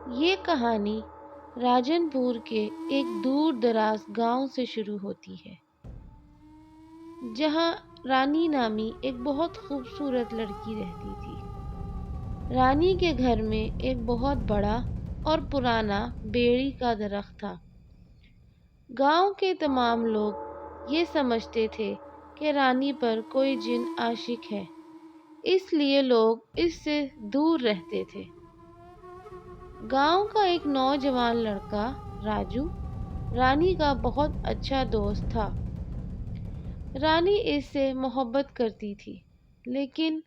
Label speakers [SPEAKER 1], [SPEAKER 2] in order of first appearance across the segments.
[SPEAKER 1] یہ کہانی راجن پور کے ایک دور دراز گاؤں سے شروع ہوتی ہے، جہاں رانی نامی ایک بہت خوبصورت لڑکی رہتی تھی۔ رانی کے گھر میں ایک بہت بڑا اور پرانا بیری کا درخت تھا۔ گاؤں کے تمام لوگ یہ سمجھتے تھے کہ رانی پر کوئی جن عاشق ہے، اس لیے لوگ اس سے دور رہتے تھے۔ گاؤں کا ایک نوجوان لڑکا راجو رانی کا بہت اچھا دوست تھا۔ رانی اس سے محبت کرتی تھی، لیکن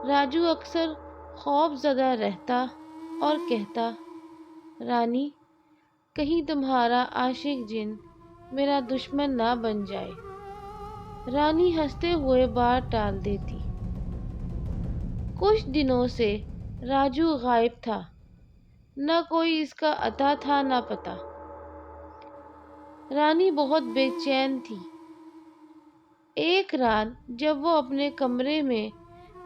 [SPEAKER 1] راجو اکثر خوف زدہ رہتا اور کہتا، رانی، کہیں تمہارا عاشق جن میرا دشمن نہ بن جائے۔ رانی ہنستے ہوئے بات ٹال دیتی۔ کچھ دنوں سے راجو غائب تھا، نہ کوئی اس کا اتا تھا نہ پتہ۔ رانی بہت بے چین تھی۔ ایک رات جب وہ اپنے کمرے میں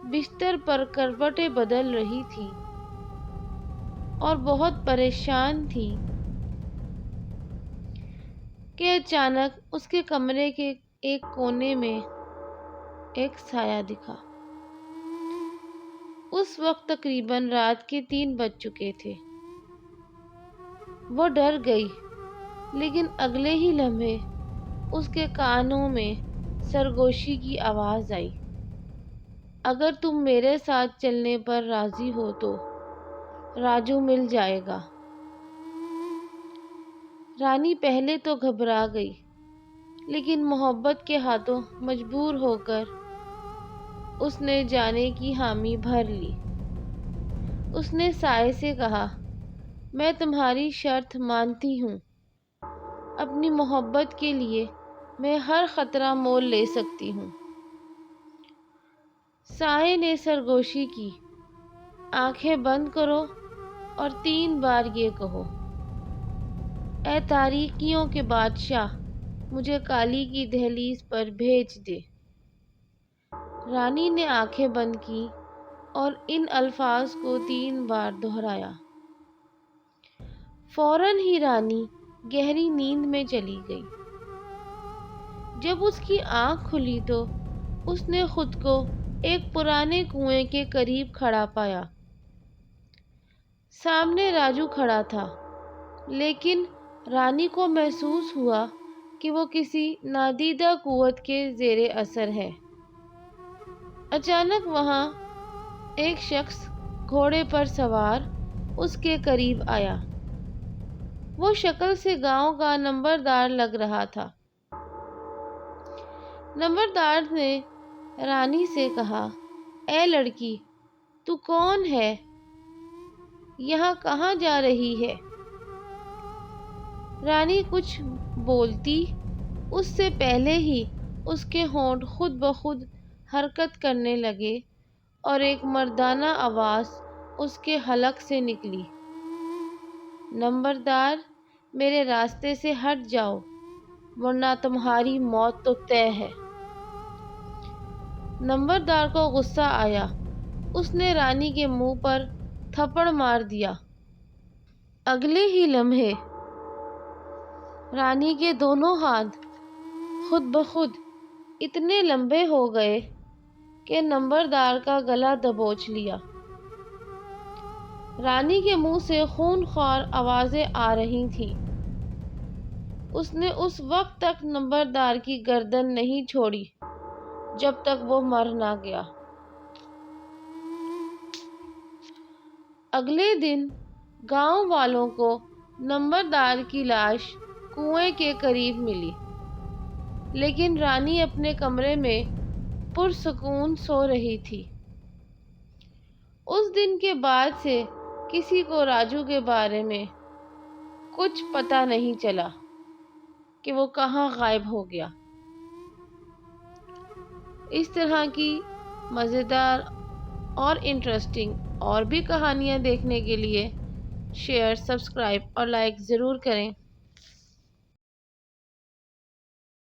[SPEAKER 1] بستر پر کروٹیں بدل رہی تھی اور بہت پریشان تھی کہ اچانک اس کے کمرے کے ایک کونے میں ایک سایہ دکھا۔ اس وقت تقریباً رات کے 3 بج چکے تھے۔ وہ ڈر گئی، لیکن اگلے ہی لمحے اس کے کانوں میں سرگوشی کی آواز آئی، اگر تم میرے ساتھ چلنے پر راضی ہو تو راجو مل جائے گا۔ رانی پہلے تو گھبرا گئی، لیکن محبت کے ہاتھوں مجبور ہو کر اس نے جانے کی حامی بھر لی۔ اس نے سائے سے کہا، میں تمہاری شرط مانتی ہوں۔ اپنی محبت کے لیے میں ہر خطرہ مول لے سکتی ہوں۔ سائے نے سرگوشی کی، آنکھیں بند کرو اور 3 بار یہ کہو، اے تاریکیوں کے بادشاہ، مجھے کالی کی دہلیز پر بھیج دے۔ رانی نے آنکھیں بند کی اور ان الفاظ کو 3 بار دہرایا۔ فوراً ہی رانی گہری نیند میں چلی گئی۔ جب اس کی آنکھ کھلی تو اس نے خود کو ایک پرانے کنویں کے قریب کھڑا پایا۔ سامنے راجو کھڑا تھا، لیکن رانی کو محسوس ہوا کہ وہ کسی نادیدہ قوت کے زیر اثر ہے۔ اچانک وہاں ایک شخص گھوڑے پر سوار اس کے قریب آیا۔ وہ شکل سے گاؤں کا نمبردار لگ رہا تھا۔ نمبردار نے رانی سے کہا، اے لڑکی، تو کون ہے؟ یہاں کہاں جا رہی ہے؟ رانی کچھ بولتی اس سے پہلے ہی اس کے ہونٹ خود بخود حرکت کرنے لگے اور ایک مردانہ آواز اس کے حلق سے نکلی، نمبردار، میرے راستے سے ہٹ جاؤ، ورنہ تمہاری موت تو طے ہے۔ نمبردار کو غصہ آیا۔ اس نے رانی کے منہ پر تھپڑ مار دیا۔ اگلے ہی لمحے رانی کے دونوں ہاتھ خود بخود اتنے لمبے ہو گئے کہ نمبردار کا گلا دبوچ لیا۔ رانی کے منہ سے خون خوار آوازیں آ رہی تھیں۔ اس نے اس وقت تک نمبردار کی گردن نہیں چھوڑی جب تک وہ مر نہ گیا۔ اگلے دن گاؤں والوں کو نمبردار کی لاش کنویں کے قریب ملی، لیکن رانی اپنے کمرے میں پرسکون سو رہی تھی۔ اس دن کے بعد سے کسی کو راجو کے بارے میں کچھ پتہ نہیں چلا کہ وہ کہاں غائب ہو گیا۔ اس طرح کی مزیدار اور انٹرسٹنگ اور بھی کہانیاں دیکھنے کے لیے شیئر، سبسکرائب اور لائک ضرور کریں۔